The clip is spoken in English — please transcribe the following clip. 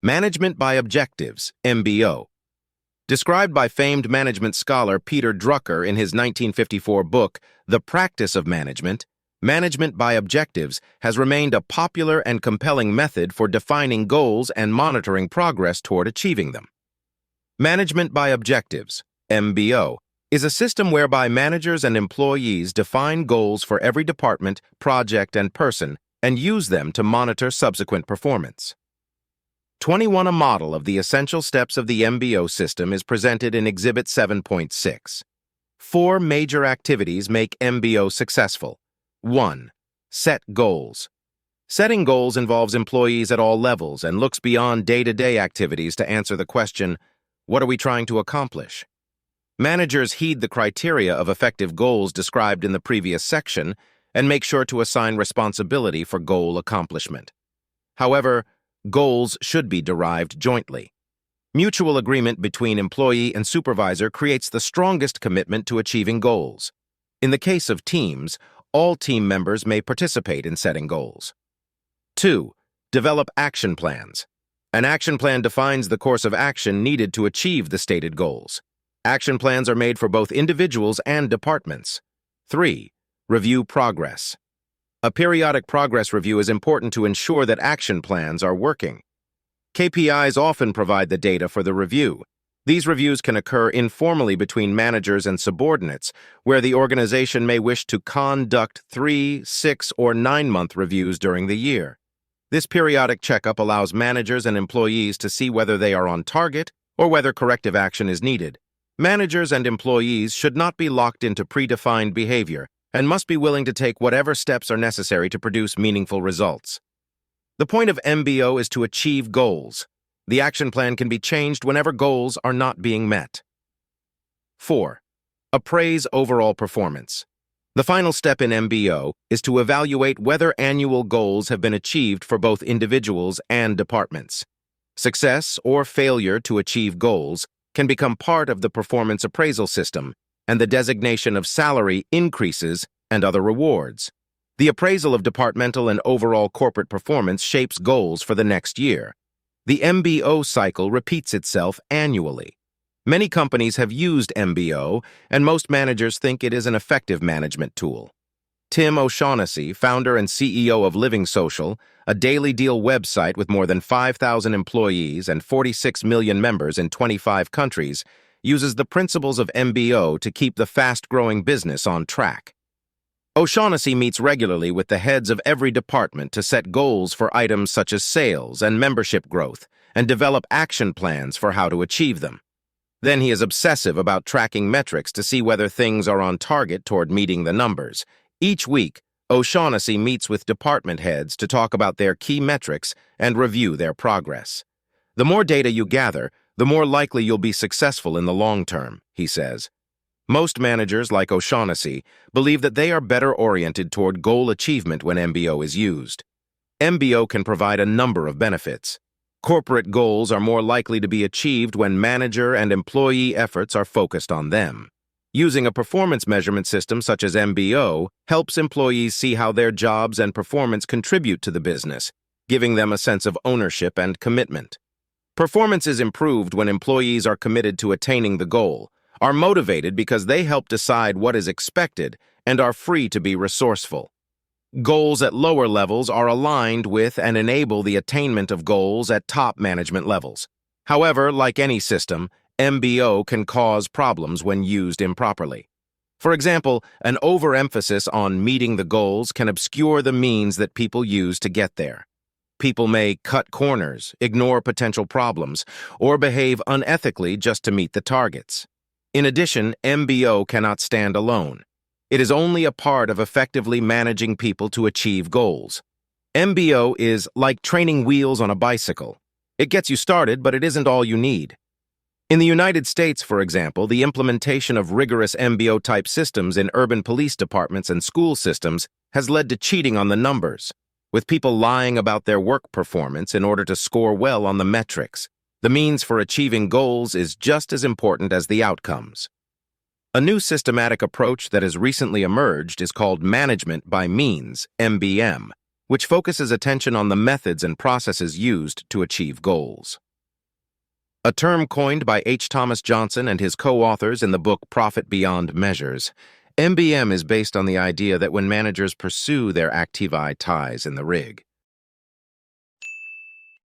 Management by Objectives, MBO. Described by famed management scholar Peter Drucker in his 1954 book, The Practice of Management, management by objectives has remained a popular and compelling method for defining goals and monitoring progress toward achieving them. Management by Objectives, MBO, is a system whereby managers and employees define goals for every department, project, and person and use them to monitor subsequent performance. 21. A model of the essential steps of the MBO system is presented in Exhibit 7.6. 4 major activities make MBO successful. 1. Set goals. Setting goals involves employees at all levels and looks beyond day-to-day activities to answer the question, what are we trying to accomplish? Managers heed the criteria of effective goals described in the previous section and make sure to assign responsibility for goal accomplishment. However, goals should be derived jointly. Mutual agreement between employee and supervisor creates the strongest commitment to achieving goals. In the case of teams, all team members may participate in setting goals. 2. Develop action plans. An action plan defines the course of action needed to achieve the stated goals. Action plans are made for both individuals and departments. 3. Review progress. A periodic progress review is important to ensure that action plans are working. KPIs often provide the data for the review. These reviews can occur informally between managers and subordinates, where the organization may wish to conduct 3, 6, or 9-month reviews during the year. This periodic checkup allows managers and employees to see whether they are on target or whether corrective action is needed. Managers and employees should not be locked into predefined behavior and must be willing to take whatever steps are necessary to produce meaningful results. The point of MBO is to achieve goals. The action plan can be changed whenever goals are not being met. 4. Appraise overall performance. The final step in MBO is to evaluate whether annual goals have been achieved for both individuals and departments. Success or failure to achieve goals can become part of the performance appraisal system and the designation of salary increases and other rewards. The appraisal of departmental and overall corporate performance shapes goals for the next year. The MBO cycle repeats itself annually. Many companies have used MBO, and most managers think it is an effective management tool. Tim O'Shaughnessy, founder and CEO of Living Social, a daily deal website with more than 5,000 employees and 46 million members in 25 countries, uses the principles of MBO to keep the fast-growing business on track. O'Shaughnessy meets regularly with the heads of every department to set goals for items such as sales and membership growth and develop action plans for how to achieve them. Then he is obsessive about tracking metrics to see whether things are on target toward meeting the numbers. Each week, O'Shaughnessy meets with department heads to talk about their key metrics and review their progress. The more data you gather, the more likely you'll be successful in the long term, he says. Most managers, like O'Shaughnessy, believe that they are better oriented toward goal achievement when MBO is used. MBO can provide a number of benefits. Corporate goals are more likely to be achieved when manager and employee efforts are focused on them. Using a performance measurement system such as MBO helps employees see how their jobs and performance contribute to the business, giving them a sense of ownership and commitment. Performance is improved when employees are committed to attaining the goal, are motivated because they help decide what is expected, and are free to be resourceful. Goals at lower levels are aligned with and enable the attainment of goals at top management levels. However, like any system, MBO can cause problems when used improperly. For example, an overemphasis on meeting the goals can obscure the means that people use to get there. People may cut corners, ignore potential problems, or behave unethically just to meet the targets. In addition, MBO cannot stand alone. It is only a part of effectively managing people to achieve goals. MBO is like training wheels on a bicycle. It gets you started, but it isn't all you need. In the United States, for example, the implementation of rigorous MBO-type systems in urban police departments and school systems has led to cheating on the numbers, with people lying about their work performance in order to score well on the metrics. The means for achieving goals is just as important as the outcomes. A new systematic approach that has recently emerged is called Management by Means, MBM. which focuses attention on the methods and processes used to achieve goals. A term coined by H. Thomas Johnson and his co-authors in the book Profit Beyond Measures, MBM is based on the idea that when managers pursue their activi ties in the rig,